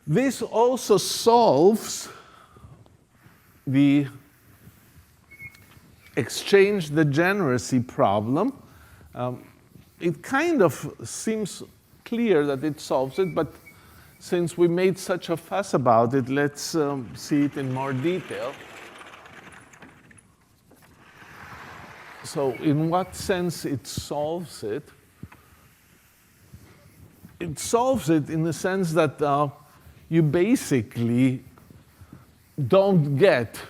This also solves the exchange degeneracy problem. It kind of seems clear that it solves it, but since we made such a fuss about it, let's see it in more detail. So in what sense it solves it? It solves it in the sense that you basically don't get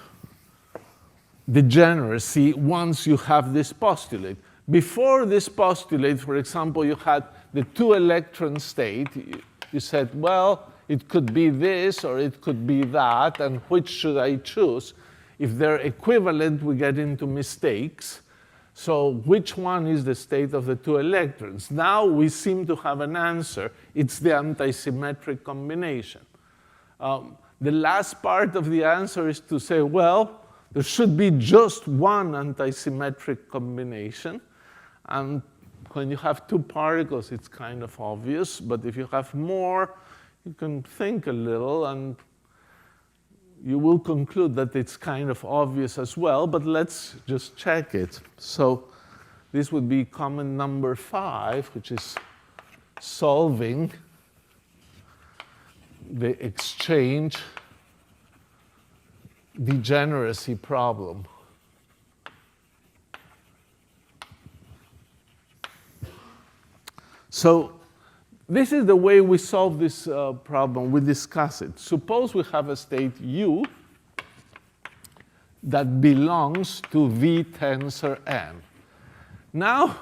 degeneracy once you have this postulate. Before this postulate, for example, you had the two-electron state. You said, well, it could be this or it could be that, and which should I choose? If they're equivalent, we get into mistakes. So which one is the state of the two electrons? Now we seem to have an answer. It's the antisymmetric combination. The last part of the answer is to say, well, there should be just one antisymmetric combination. And when you have two particles, it's kind of obvious. But if you have more, you can think a little, and you will conclude that it's kind of obvious as well. But let's just check it. So this would be comment number 5, which is solving the exchange degeneracy problem. So this is the way we solve this problem. We discuss it. Suppose we have a state U that belongs to V tensor N. Now,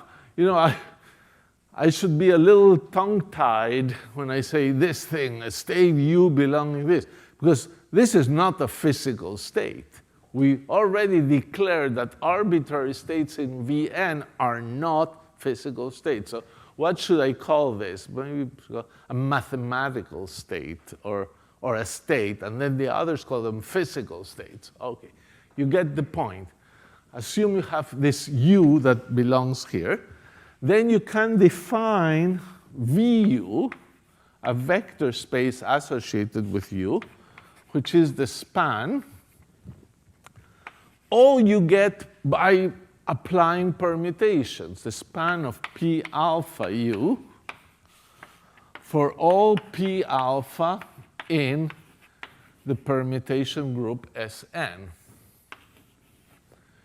I should be a little tongue-tied when I say this thing, a state U belonging to this, because this is not a physical state. We already declared that arbitrary states in Vn are not physical states. So what should I call this? Maybe a mathematical state or a state, and then the others call them physical states. Okay, you get the point. Assume you have this U that belongs here. Then you can define Vu, a vector space associated with U, which is the span. All you get by applying permutations, the span of P alpha U for all P alpha in the permutation group Sn.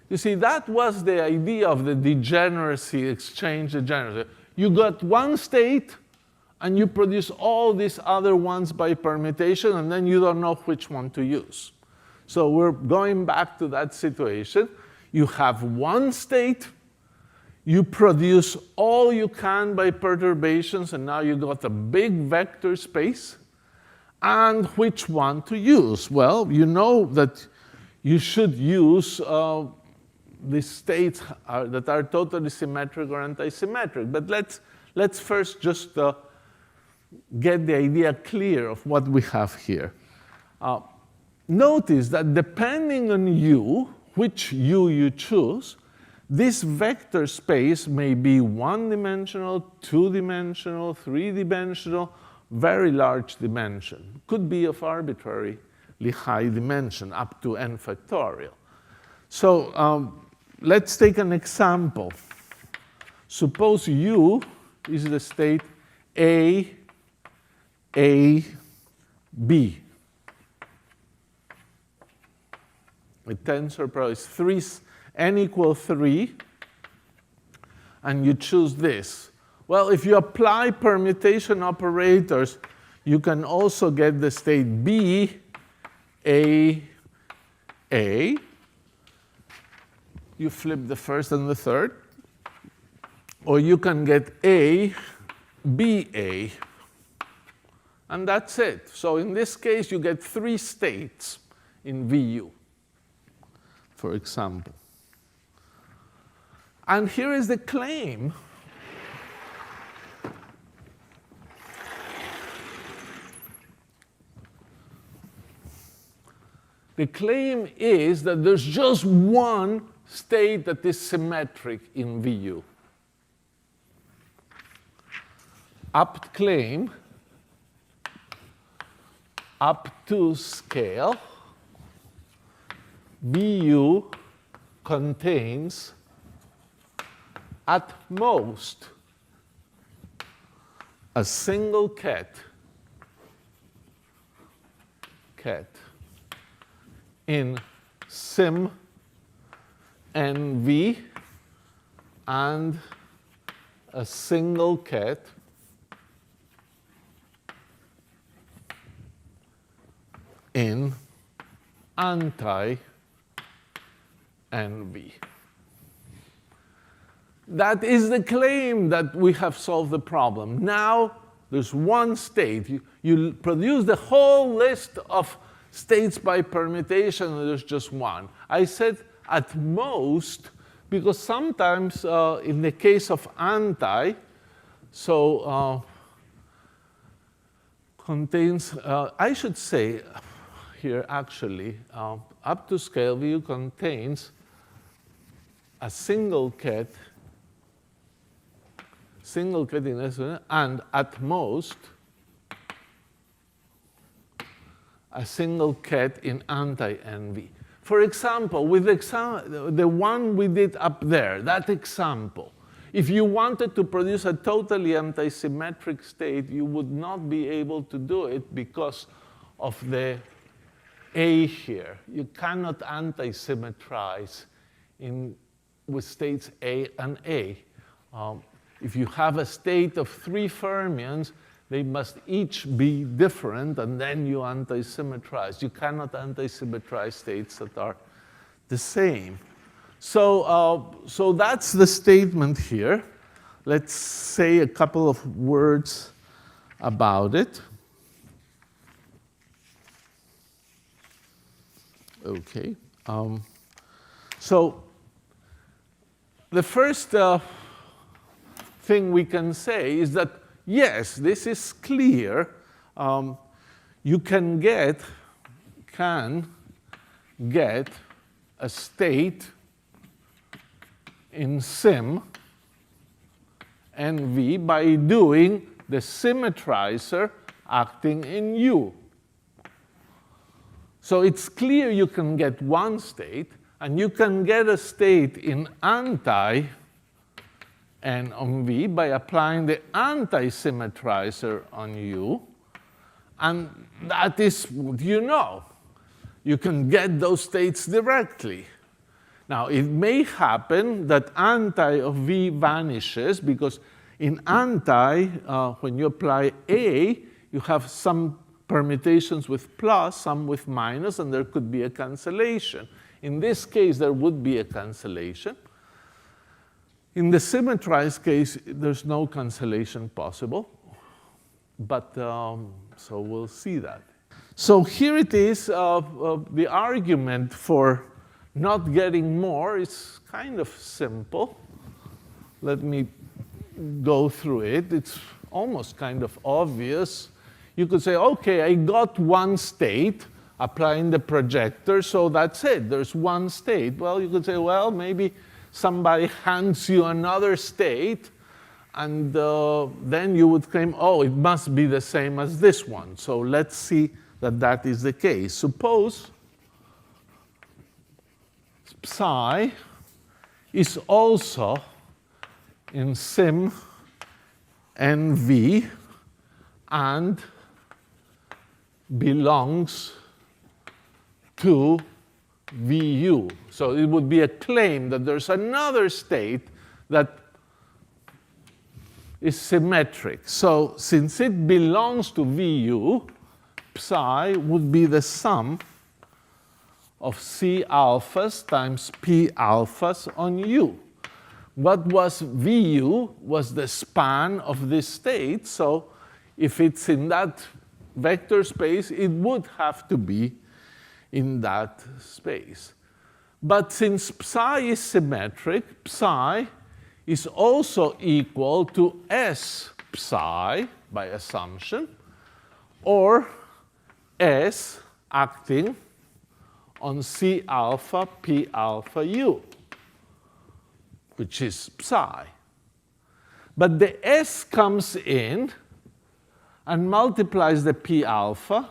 You see, that was the idea of the degeneracy, exchange degeneracy. You got one state, and you produce all these other ones by permutation, and then you don't know which one to use. So we're going back to that situation. You have one state, you produce all you can by perturbations, and now you got a big vector space. And which one to use? Well, you know that you should use these states that are totally symmetric or antisymmetric. But let's first just get the idea clear of what we have here. Notice that depending on U, which U you choose, this vector space may be one-dimensional, two-dimensional, three-dimensional, very large dimension. Could be of arbitrarily high dimension, up to n factorial. So let's take an example. Suppose U is the state A, B. The tensor probably is n equals 3, and you choose this. Well, if you apply permutation operators, you can also get the state B, A. You flip the first and the third. Or you can get A, BA. And that's it. So in this case, you get 3 states in VU, for example. And here is the claim. The claim is that there's just one state that is symmetric in VU. Apt claim. up to scale, VU contains at most a single ket in sim NV and a single ket in anti-NV. That is the claim that we have solved the problem. Now there's one state. You produce the whole list of states by permutation, and there's just one. I said at most because sometimes in the case of anti, contains, I should say here actually, up to scale VU contains a single ket in S, and at most a single ket in anti-NV. For example, with the one we did up there, that example, if you wanted to produce a totally antisymmetric state, you would not be able to do it because of the A here. You cannot antisymmetrize with states A and A. If you have a state of 3 fermions, they must each be different, and then you antisymmetrize. You cannot antisymmetrize states that are the same. So that's the statement here. Let's say a couple of words about it. Okay. So the first thing we can say is that, yes, this is clear. You can get a state in sim NV by doing the symmetrizer acting in U. So it's clear you can get one state, and you can get a state in anti and on V by applying the anti-symmetrizer on U. And that is what you know. You can get those states directly. Now, it may happen that anti of V vanishes because in anti, when you apply A, you have some permutations with plus, some with minus, and there could be a cancellation. In this case, there would be a cancellation. In the symmetrized case, there's no cancellation possible. But so we'll see that. So here it is. The argument for not getting more is kind of simple. Let me go through it. It's almost kind of obvious. You could say, OK, I got one state applying the projector, so that's it. There's one state. Well, you could say, well, maybe somebody hands you another state, and then you would claim, oh, it must be the same as this one. So let's see that that is the case. Suppose psi is also in sim NV and belongs to VU. So it would be a claim that there's another state that is symmetric. So since it belongs to VU, psi would be the sum of C alphas times P alphas on U. What was VU was the span of this state. So if it's in that vector space, it would have to be in that space. But since psi is symmetric, psi is also equal to S psi by assumption, or S acting on C alpha P alpha U, which is psi. But the S comes in and multiplies the P alpha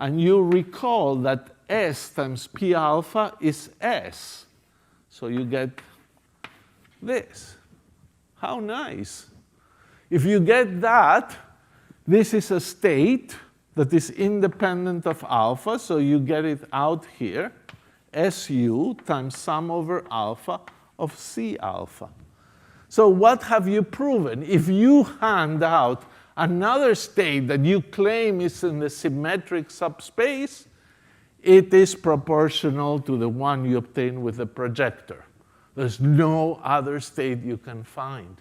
And you recall that S times P alpha is S. So you get this. How nice. If you get that, this is a state that is independent of alpha, so you get it out here, SU times sum over alpha of C alpha. So what have you proven? If you hand out another state that you claim is in the symmetric subspace, it is proportional to the one you obtain with the projector. There's no other state you can find.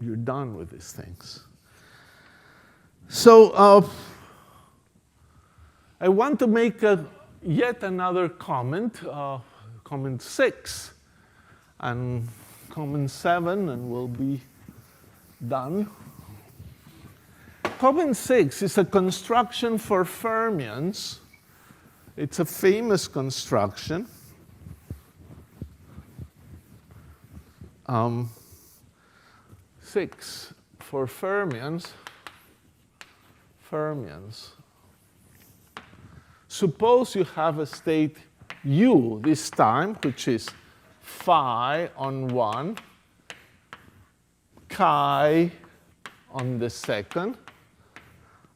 You're done with these things. So I want to make yet another comment, comment 6, and comment 7, and we'll be done. Comment 6 is a construction for fermions. It's a famous construction. 6 for fermions. Suppose you have a state U this time, which is phi on one, chi on the second,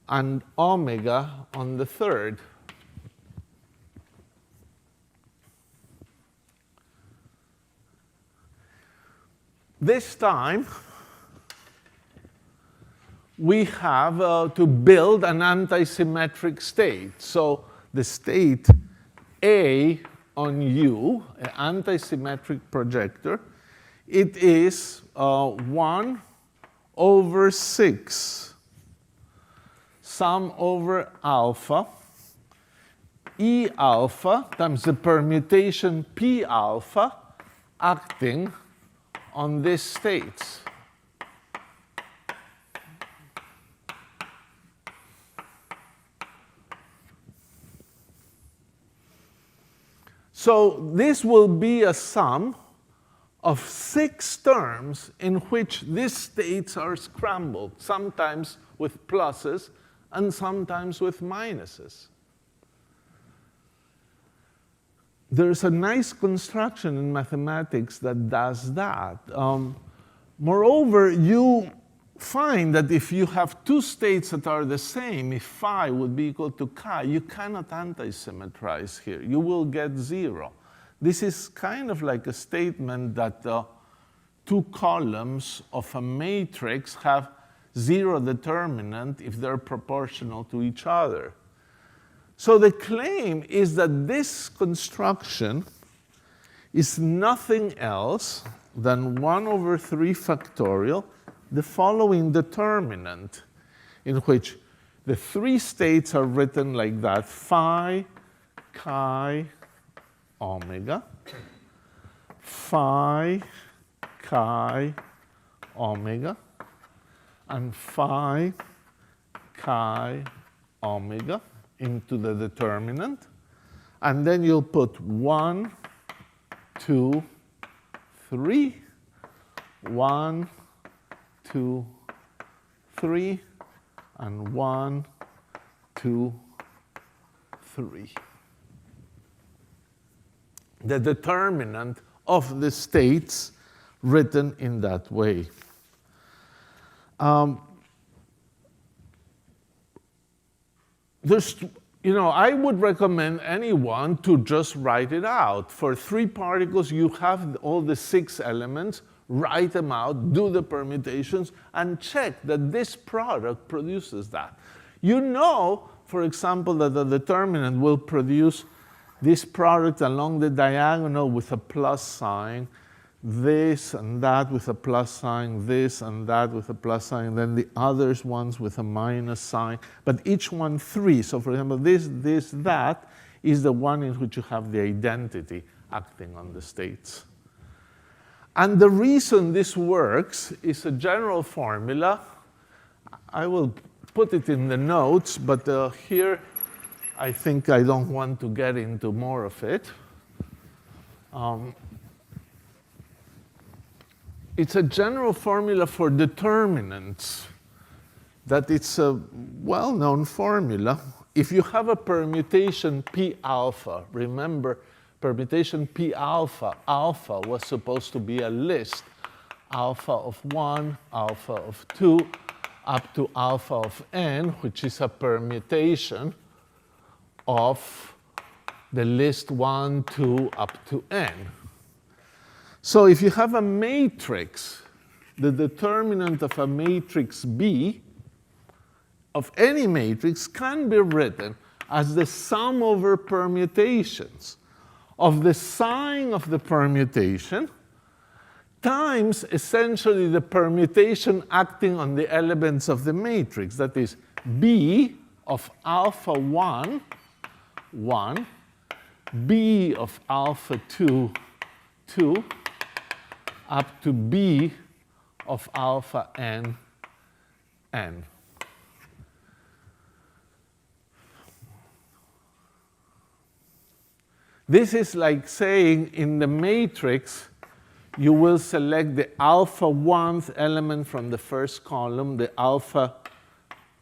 and omega on the third. This time, we have to build an antisymmetric state. So the state A on U, an antisymmetric projector, it is 1 over 6 sum over alpha, E alpha times the permutation P alpha acting on these states. So this will be a sum of 6 terms in which these states are scrambled, sometimes with pluses and sometimes with minuses. There's a nice construction in mathematics that does that. Moreover, you find that if you have 2 states that are the same, if phi would be equal to chi, you cannot antisymmetrize here. You will get 0. This is kind of like a statement that 2 columns of a matrix have 0 determinant if they're proportional to each other. So the claim is that this construction is nothing else than 1 over 3 factorial, the following determinant, in which the 3 states are written like that: phi, chi, omega, phi, chi, omega, and phi, chi, omega into the determinant. And then you'll put 1, 2, 3, 1, 2, 3, and 1, 2, 3. The determinant of the states written in that way. I would recommend anyone to just write it out. For 3 particles, you have all the 6 elements. Write them out, do the permutations, and check that this product produces that. You know, for example, that the determinant will produce this product along the diagonal with a plus sign, this and that with a plus sign, this and that with a plus sign, and then the others ones with a minus sign, but each one 3. So for example, this, that is the one in which you have the identity acting on the states. And the reason this works is a general formula. I will put it in the notes, but here I think I don't want to get into more of it. It's a general formula for determinants. that it's a well-known formula. If you have a permutation P alpha, remember permutation P alpha, alpha was supposed to be a list, alpha of 1, alpha of 2, up to alpha of n, which is a permutation of the list 1, 2, up to n. So if you have a matrix, the determinant of a matrix B, of any matrix, can be written as the sum over permutations of the sign of the permutation times essentially the permutation acting on the elements of the matrix. That is, B of alpha 1, 1, B of alpha 2, 2, up to B of alpha n, n. This is like saying in the matrix, you will select the alpha 1th element from the first column, the alpha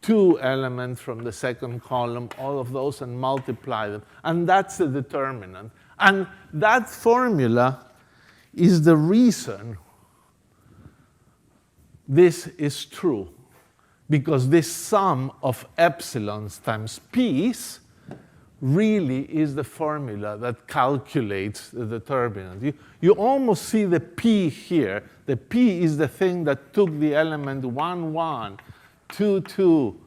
2 element from the second column, all of those, and multiply them. And that's the determinant. And that formula is the reason this is true. Because this sum of epsilons times p's really is the formula that calculates the determinant. You almost see the p here. The p is the thing that took the element 1, 1, 2, 2,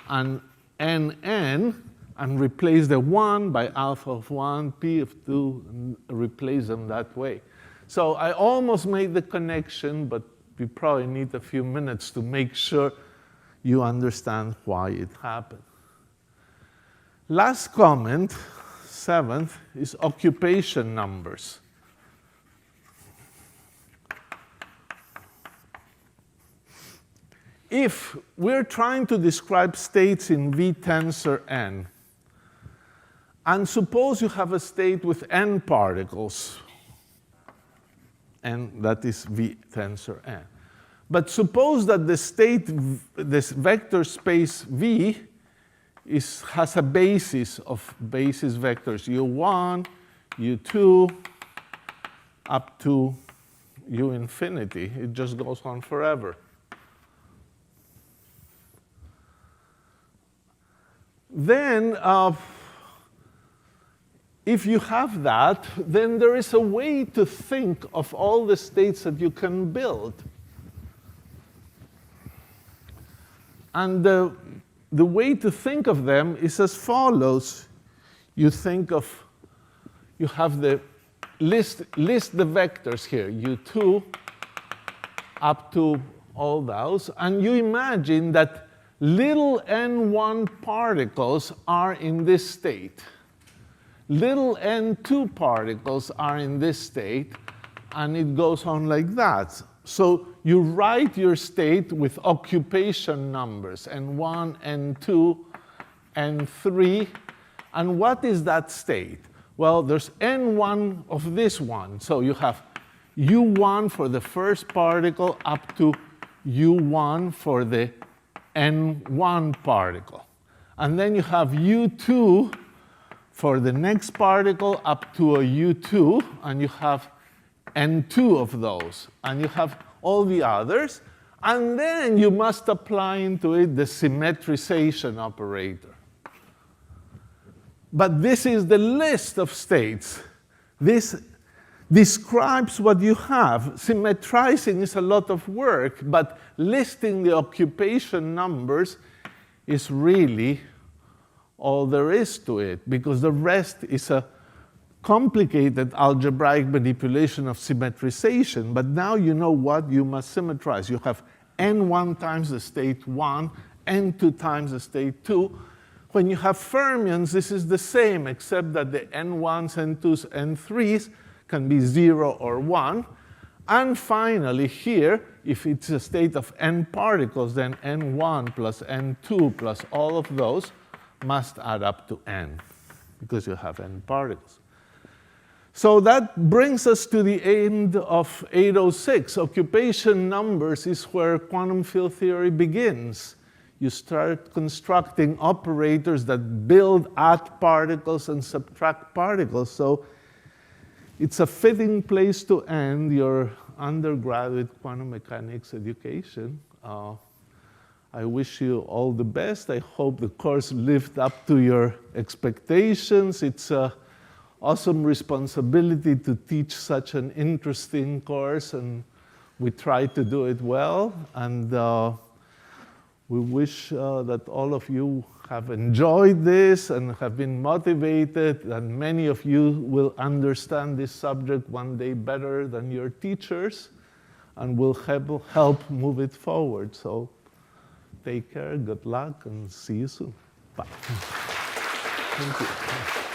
and n, n, and replaced the 1 by alpha of 1, p of 2, and replace them that way. So I almost made the connection, but we probably need a few minutes to make sure you understand why it happened. Last comment, 7th, is occupation numbers. If we're trying to describe states in V tensor n, and suppose you have a state with n particles, and that is V tensor n. But suppose that the state, this vector space V, has a basis of basis vectors u1, u2, up to u infinity. It just goes on forever. Then, if you have that, then there is a way to think of all the states that you can build. And the way to think of them is as follows. You think of, you have the list the vectors here, u2 up to all those, and you imagine that little n1 particles are in this state. Little n2 particles are in this state, and it goes on like that. So you write your state with occupation numbers, n1, n2, n3. And what is that state? Well, there's n1 of this one. So you have u1 for the first particle up to u1 for the n1 particle. And then you have u2 for the next particle up to a u2, and you have n2 of those, and you have all the others, and then you must apply into it the symmetrization operator. But this is the list of states. This describes what you have. Symmetrizing is a lot of work, but listing the occupation numbers is really all there is to it, because the rest is a complicated algebraic manipulation of symmetrization. But now you know what you must symmetrize. You have n1 times the state 1, n2 times the state 2. When you have fermions, this is the same, except that the n1s, n2s, n3s can be 0 or 1. And finally, here, if it's a state of n particles, then n1 plus n2 plus all of those must add up to n, because you have n particles. So that brings us to the end of 806. Occupation numbers is where quantum field theory begins. you start constructing operators that build add particles and subtract particles. So it's a fitting place to end your undergraduate quantum mechanics education. I wish you all the best. I hope the course lived up to your expectations. It's an awesome responsibility to teach such an interesting course, and we try to do it well. And we wish that all of you have enjoyed this and have been motivated, and many of you will understand this subject one day better than your teachers, and will help move it forward. So take care, good luck, and see you soon. Bye. Thank you.